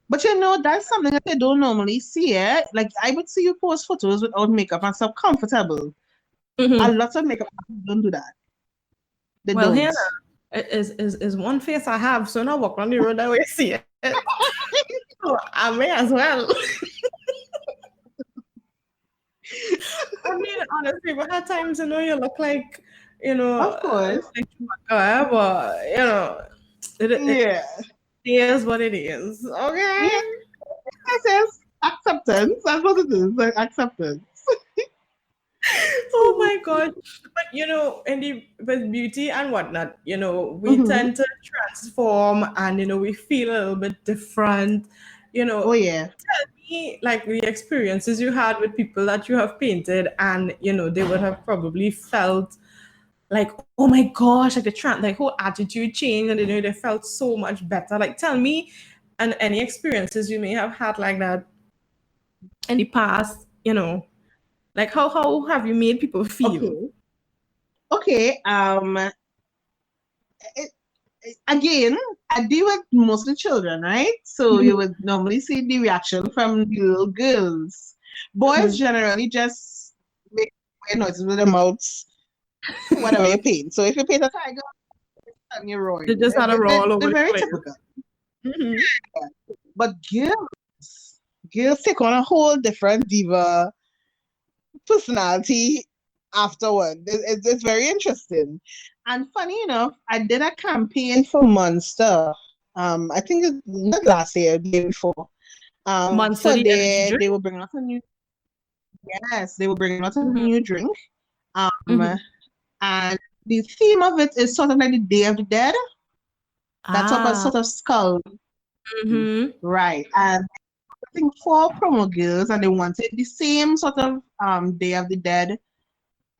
But you know, that's something that they don't normally see, eh? Like I would see you post photos without makeup and stuff comfortable. A Mhm. lot of makeup artists don't do that. They Well, don't. Hannah, it is one face I have, so now walk on the road that way see it. So I may as well. I mean, honestly, but at times, you look like, Of course. like whatever, Yeah. it is what it is. Okay. Yes, yes. Acceptance. That's what it is. Like acceptance. Oh my God. But with beauty and whatnot, we Mhm. tend to transform and we feel a little bit different. Oh yeah. Tell me like the experiences you had with people that you have painted and they would have probably felt like, oh my gosh, like the whole attitude changed and they felt so much better. Like tell me and any experiences you may have had like that in the past, like how have you made people feel? Okay. Okay. Again, I deal with mostly children, right? So you would normally see the reaction from the little girls. Boys Mhm. generally just make weird noises with their mouths, whatever you paint. So if you paint a tiger and you're They roaring, just had a roll all over they're the very place. typical. Mhm. But girls take on a whole different diva personality. afterward. It's very interesting. And funny enough, I did a campaign for Monster. I think it's not last year, the year before. Monster For the energy drink. they were bringing out a new, yes, they were bringing out a Mm-hmm. new drink. Mm-hmm. And the theme of it is sort of like the Day of the Dead. That's up a Ah. sort of skull, Mm-hmm. right? And I think four promo girls, and they wanted the same sort of Day of the Dead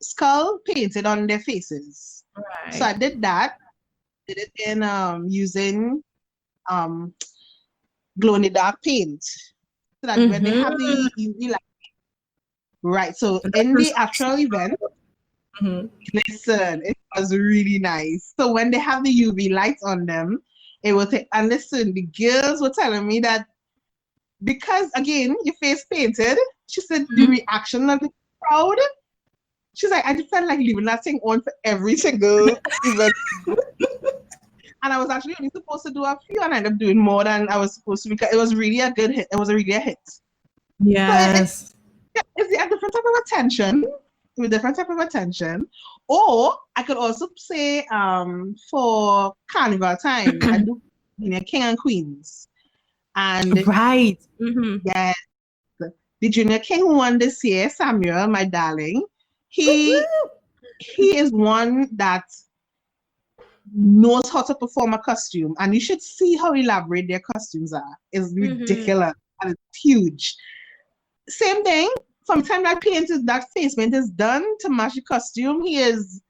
skull painted on their faces. So I Right. did that. Did it in using um glow in the dark paint, so that when they have Mm-hmm. the UV light, right? So in the actual event, Mm-hmm. listen, it was really nice. So when they have the UV lights on them, it will take. And listen, the girls were telling me that because again, your face painted. She said the reaction of the crowd. She's like, I just felt like leaving that thing on for every single event. And I was actually only supposed to do a few, and I ended up doing more than I was supposed to because it was really a good hit. It was a really a hit. So Yes. it's a different type of attention, with different type of attention. Or I could also say, for carnival time, I do king and queens, and Right. Mm-hmm. yeah, the junior king who won this year, Samuel, my darling, he he is one that knows how to perform a costume, and you should see how elaborate their costumes are. It's Mm-hmm. ridiculous and it's huge. Same thing. From the time that face paint is done to match the costume, he is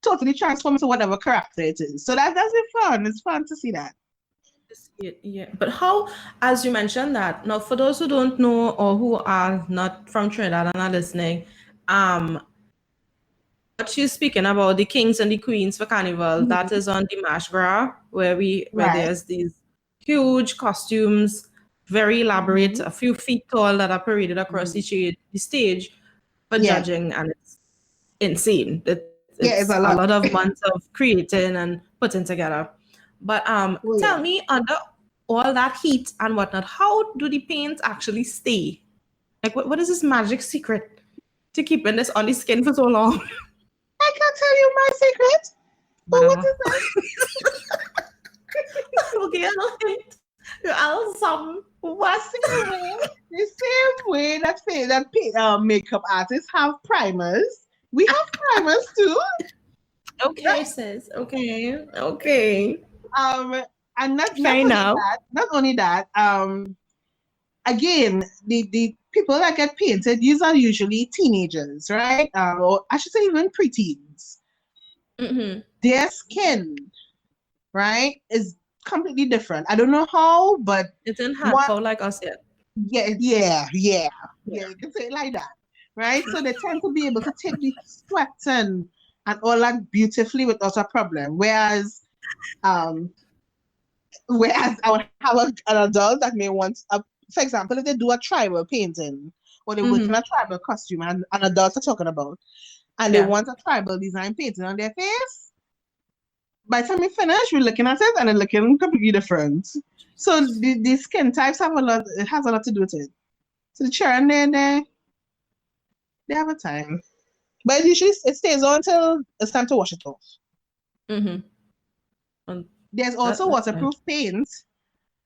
totally transformed into whatever character it is. So that's it fun. It's fun to see that. Yeah, yeah. But how, as you mentioned that, now for those who don't know or who are not from Trinidad and are listening, um, what she's speaking about, the kings and the queens for carnival, that Mhm. is on the Marsh Gras, where Right. there's these huge costumes, very elaborate, Hmm. a few feet tall that are paraded across Hmm. the stage for Yeah. judging, and it's insane. Yeah, It's it's a a lot. lot of months of creating and putting together. But Oh, tell yeah. me, under all that heat and whatnot, how do the paints actually stay? Like, what is this magic secret to keeping this on the skin for so long? I can't tell you my secret. But what Whatever. is that? Okay, I'll some The what? same way, the same way makeup artists have primers. We have primers too, Okay, right? sis. Okay, okay. Um, and not Fair only enough. that, again, the people that get painted, these are usually teenagers, right? Or I should say even preteens. Mm-hmm. Their skin, right, is completely different. I don't know how, but It didn't one, hardcore like us yet. yeah, you can say it like that, right? So they tend to be able to take the sweat and all that beautifully without a problem. Um, whereas I would have an adult that may want for example, if they do a tribal painting or they work in Mm-hmm. a tribal costume, and an adult are talking about, and they Yeah. want a tribal design painting on their face, by the time we finish, we're looking at it and it's looking completely different. So the skin types have a lot. It has a lot to do with it. So the children, they have a time, but usually it stays on until it's time to wash it off. Mm-hmm. And There's also that's fine. waterproof paint,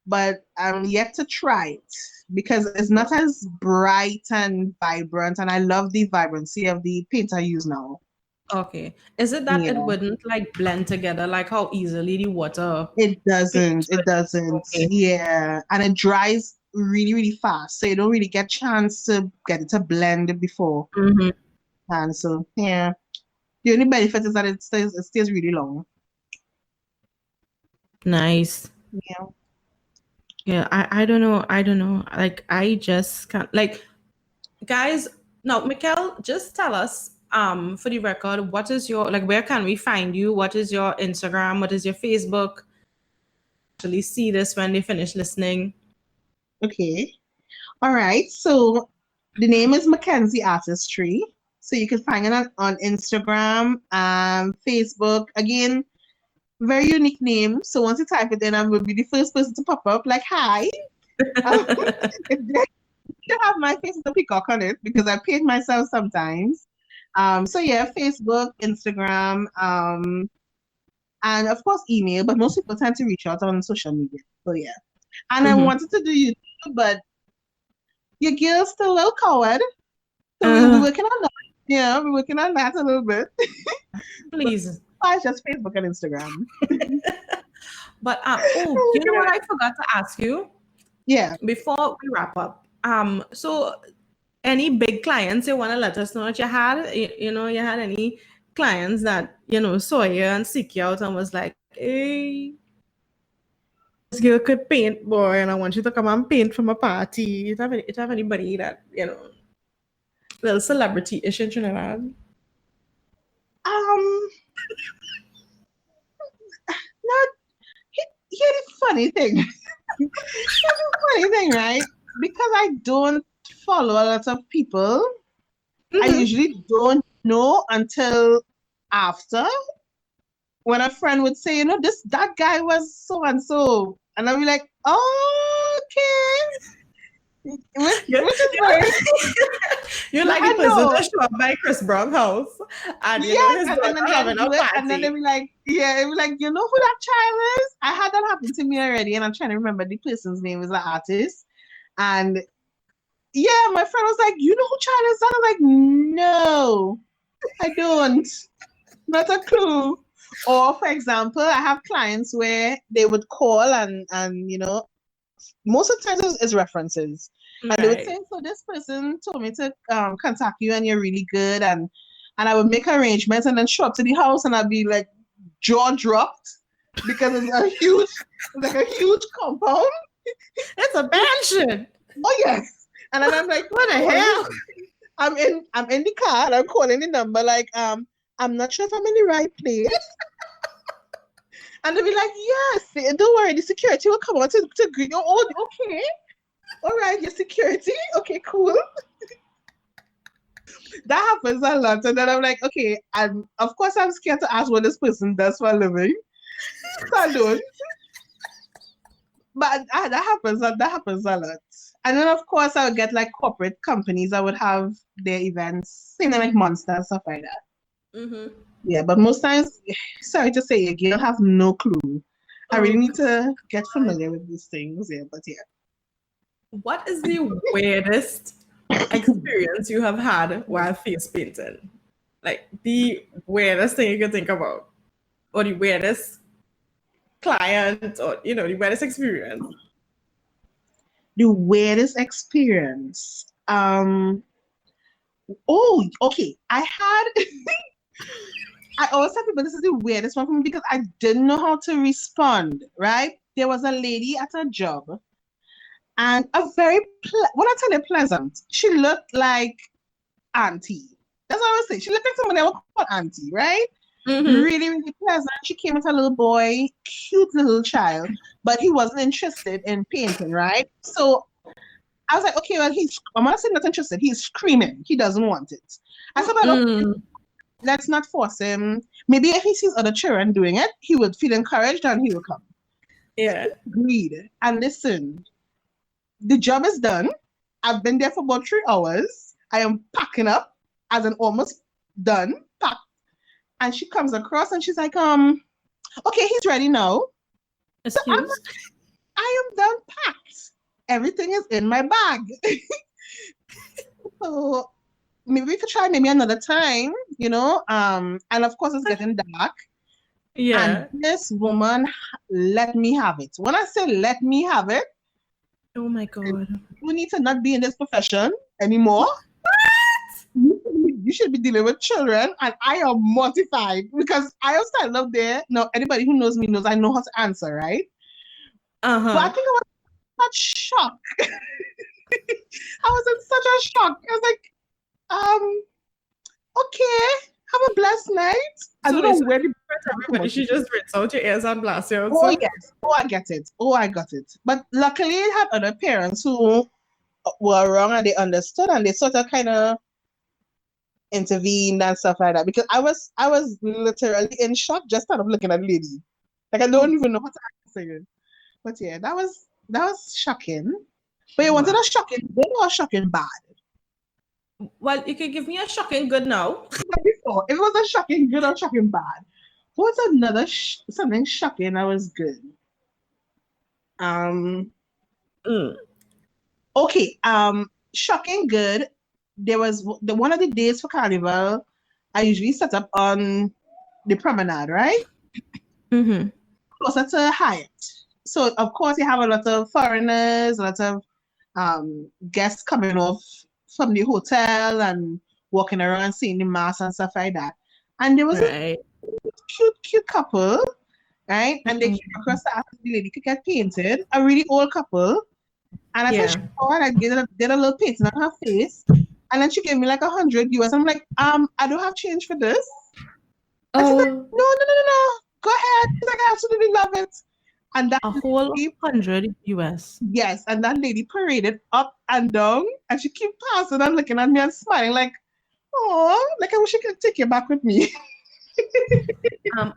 but I'm yet to try it because it's not as bright and vibrant, and I love the vibrancy of the paint I use now. Okay. Is it that it Yeah, wouldn't like blend together like how easily the water it paint doesn't. It would? doesn't. Okay. Yeah, and it dries really, really fast, so you don't really get chance to get it to blend before. Mm-hmm. And so, yeah, the only benefit is that it stays really long. Nice. Yeah. Yeah, I don't know. I don't know. Like I just can't like guys, now Mikkel, just tell us for the record, what is your like where can we find you? What is your Instagram? What is your Facebook? Actually see this when they finish listening. Okay. All right. So the name is Mackenzie Artistry. So you can find it on Instagram, Facebook. Again, very unique name. So once you type it in, I will be the first person to pop up like, hi. Um, it does have my face with a peacock on it because I paint myself sometimes. So yeah, Facebook, Instagram, and of course email, but most people tend to reach out on social media. So yeah. And I Mm-hmm. wanted to do YouTube, but your girl's still a little coward. So we're Uh, working on that. Yeah, we're working on that a little bit. But please. it's just Facebook and Instagram. But oh, Oh you know my what God. I forgot to ask you Yeah. before we wrap up? So any big clients you want to let us know that you had? You had any clients that saw you and seek you out and was like, "Hey, this girl could paint, boy, and I want you to come and paint from a party." You have anybody that little celebrity-ish in Trinidad? Um, not here's the funny thing. Here's the funny thing, right? Because I don't follow a lot of people, I Mm-hmm. usually don't know until after when a friend would say, that guy was so and so. And I'll be like, oh, okay. You're, Which is you're, very, you're like the I person know. that show up by Chris Brown's house and Yes, his and daughter then they'll having a do it, and then they'll party. be like, yeah, it'll be like, you know who that child is? I had that happen to me already, and I'm trying to remember the person's name is the artist. And yeah, my friend was like, you know who child is that? I'm like, no, I don't. Not a clue. Or for example, I have clients where they would call and most of the times it's references. And they would Right. say, so this person told me to contact you and you're really good and I would make arrangements and then show up to the house and I'd be like jaw dropped because it's like a huge compound. It's a mansion. Oh yes. And then I'm like, What the calling hell? I'm in the car and I'm calling the number like I'm not sure if I'm in the right place. And they'll be like, yes, don't worry, the security will come out to greet you. Oh, okay. All right, your security. Okay, cool. That happens a lot. And then I'm like, okay, and of course I'm scared to ask what this person does for a living. So I don't. But that happens a lot. And then of course I would get like corporate companies that would have their events, same thing like Monster and stuff like that. Mm-hmm. Yeah, but most times, sorry to say, you have no clue. I really Oh, need to get God. familiar with these things. Yeah, but yeah. What is the weirdest experience you have had while face painting? Like the weirdest thing you can think about, or the weirdest client, or the weirdest experience. The weirdest experience. Oh, okay. I always tell people this is the weirdest one for me because I didn't know how to respond, right? There was a lady at a job and when I tell you pleasant, she looked like auntie. That's what I was saying. She looked like someone I would call auntie, right? Mm-hmm. Really, really pleasant. She came with a little boy, cute little child, but he wasn't interested in painting, right? So I was like, okay, well, I'm not saying not interested. He's screaming. He doesn't want it. I said, well, okay, Mm, let's not force him. Maybe if he sees other children doing it, he would feel encouraged and he will come. yeah. Agreed. And listen, the job is done. I've been there for about 3 hours. I am packing up as an almost done, packed. And she comes across and she's like, okay, he's ready now. So Excuse. I am done packed. Everything is in my bag. So maybe we could try maybe another time, and of course it's getting dark. And Yeah. this woman let me have it. When I say let me have it, Oh my God. you need to not be in this profession anymore. You should be dealing with children, and I am mortified because I was standing up there. Now, anybody who knows me knows I know how to answer, right? But I Uh-huh. think I was in such shock. I was in such a shock. I was like, okay, have a blessed night. I So don't they know so where the everybody, she just rinse out your ears and blast you out, Oh so. yes. Oh, I get it. Oh, I got it. But luckily, I had other parents who were wrong and they understood and they sort of kind of intervened and stuff like that. Because I was literally in shock just out of looking at the lady. Like I don't even know what to answer it. But yeah, that was shocking. But you wanted Wow. a shocking good or a shocking bad? Well, you can give me a shocking good now. Before, if it was a shocking good or shocking bad, what's another something shocking that was good? Um, Mm. okay. Shocking good. There was the one of the days for Carnival. I usually set up on the promenade, right? Mm-hmm. Closer to Hyatt. So of course you have a lot of foreigners, a lot of guests coming off from the hotel and walking around seeing the mass and stuff like that. And there was a Right. cute couple, right? And they came Mm-mm. across to ask if the lady could get painted, a really old couple. And I thought Yeah. she thought I did a little painting on her face. And then she gave me like 100 US. I'm like, I don't have change for this. And she's like, Oh, no. Go ahead. She's like, I absolutely love it. And that a whole lady, 100 US. yes, and that lady paraded up and down, and she kept passing and looking at me and smiling like, oh, like I wish I could take you back with me. Um,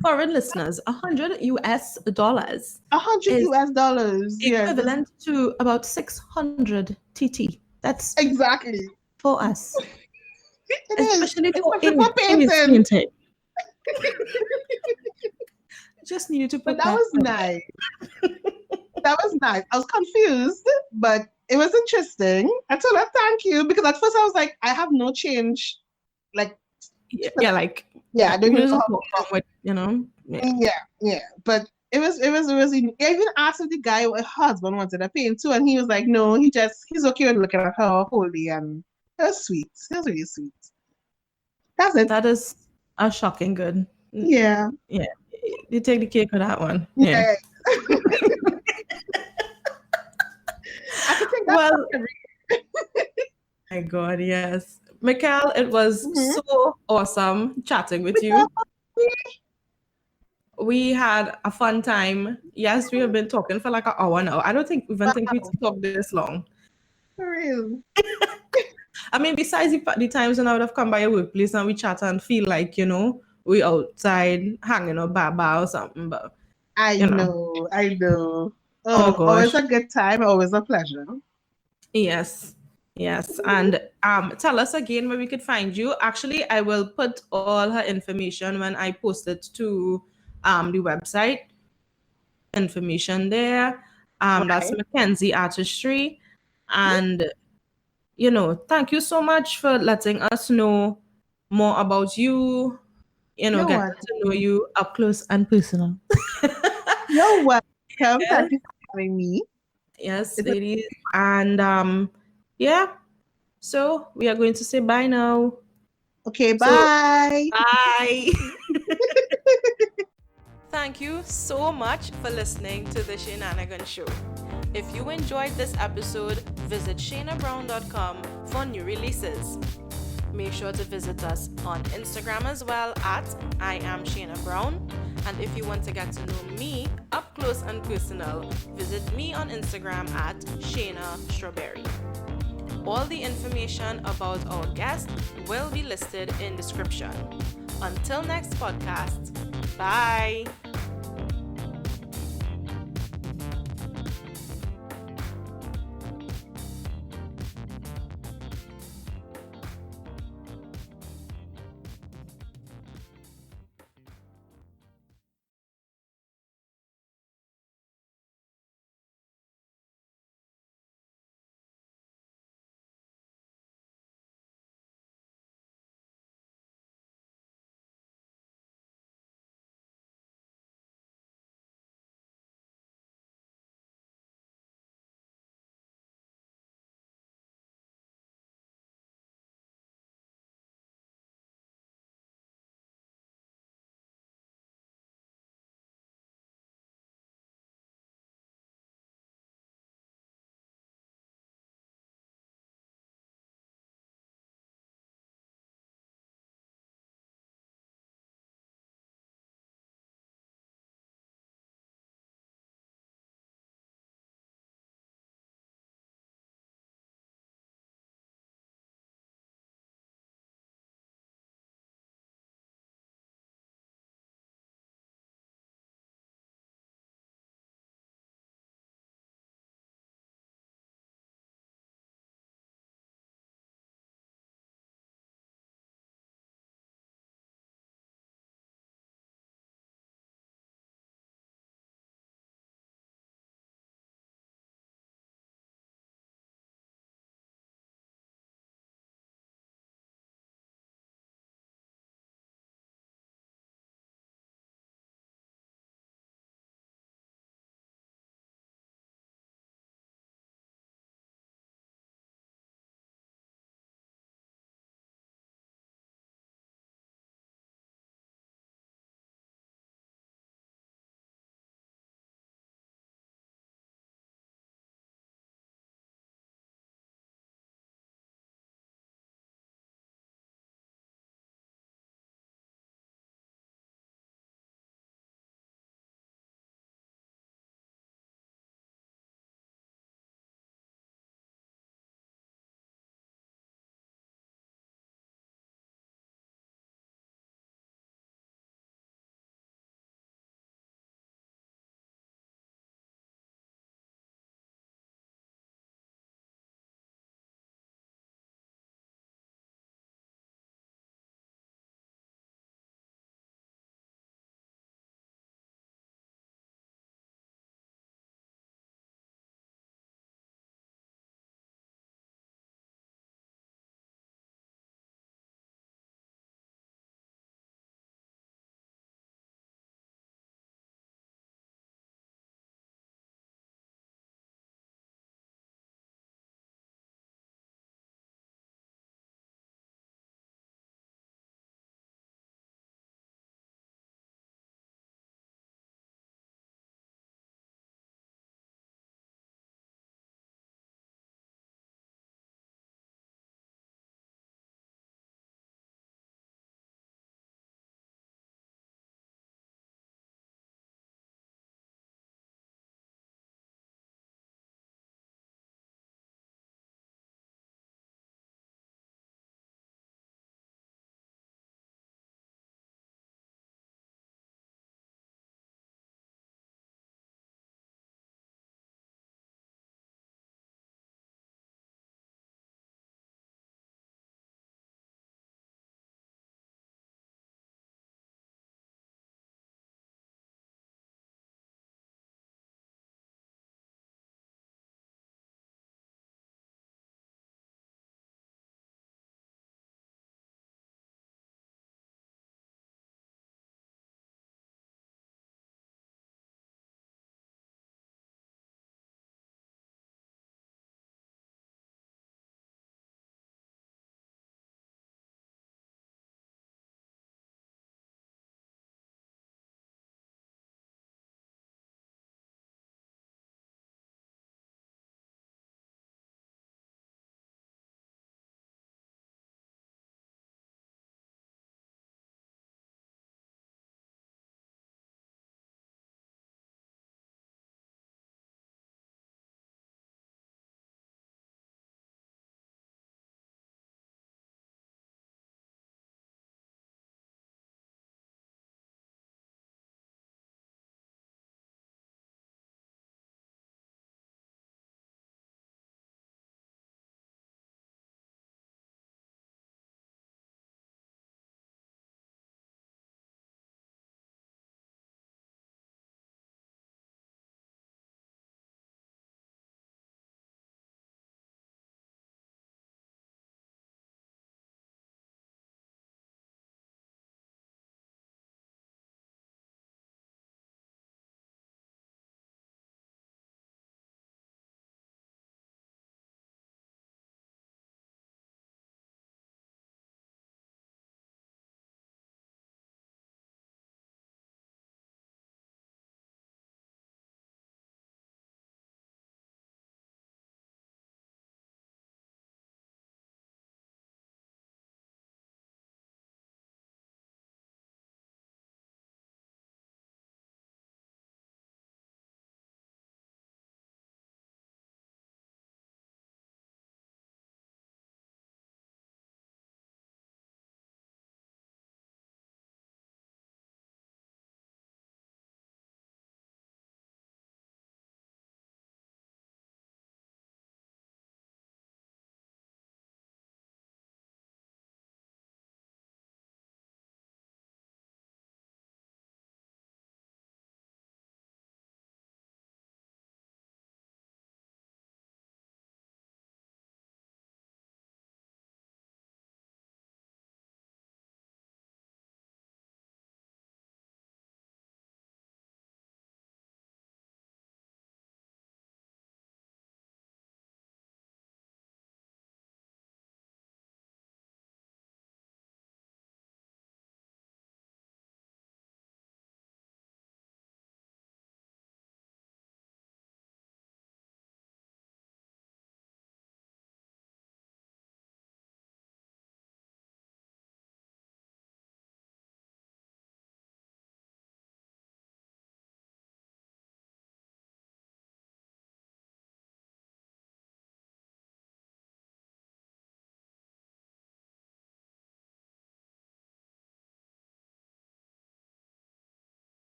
Foreign listeners, 100 US dollars 100 is US dollars. Yes, equivalent to about 600 TT. That's exactly. for us, It is. especially for Especially for face painting. painting. Just needed to But put that that was out there. nice. That was nice. I was confused, but it was interesting. I told her thank you because at first I was like, I have no change. Like, Yeah, like yeah, I don't who even know doesn't how. walk along with, yeah. Yeah. But it was. I even asked if the guy, her husband, wanted a paint too, and he was like, no, he's okay with looking at her wholly, and it was sweet. It was really sweet. That's it. That is a shocking good. Yeah. Yeah, you take the cake for that one. Yeah. Yeah. I could take that Well, every. my God, yes. Mikhail, it was Mhm. so awesome chatting with you. We had a fun time. Yes, we have been talking for like an hour now. I don't think we Wow, talked this long. for real. I mean, besides the times when I would have come by your workplace and we chat and feel like, we outside hanging or baba or something, but I you know, know. I know. oh Oh, always gosh. a good time. Always a pleasure. Yes. Yes. And tell us again where we could find you. Actually, I will put all her information when I post it to the website information there. That's Right. Mackenzie Artistry. And thank you so much for letting us know more about you, You're getting welcome. to know you up close and personal. You're welcome. Yeah. Thank you for having me. Yes, It's a, ladies. And yeah. So we are going to say bye now. okay, So bye. bye. Thank you so much for listening to the Shainanigan Show. If you enjoyed this episode, visit ShaynaBrown.com for new releases. Make sure to visit us on Instagram as well at I am Shayna Brown. And if you want to get to know me up close and personal, visit me on Instagram at Shayna Strawberry. All the information about our guest will be listed in description. Until next podcast, bye.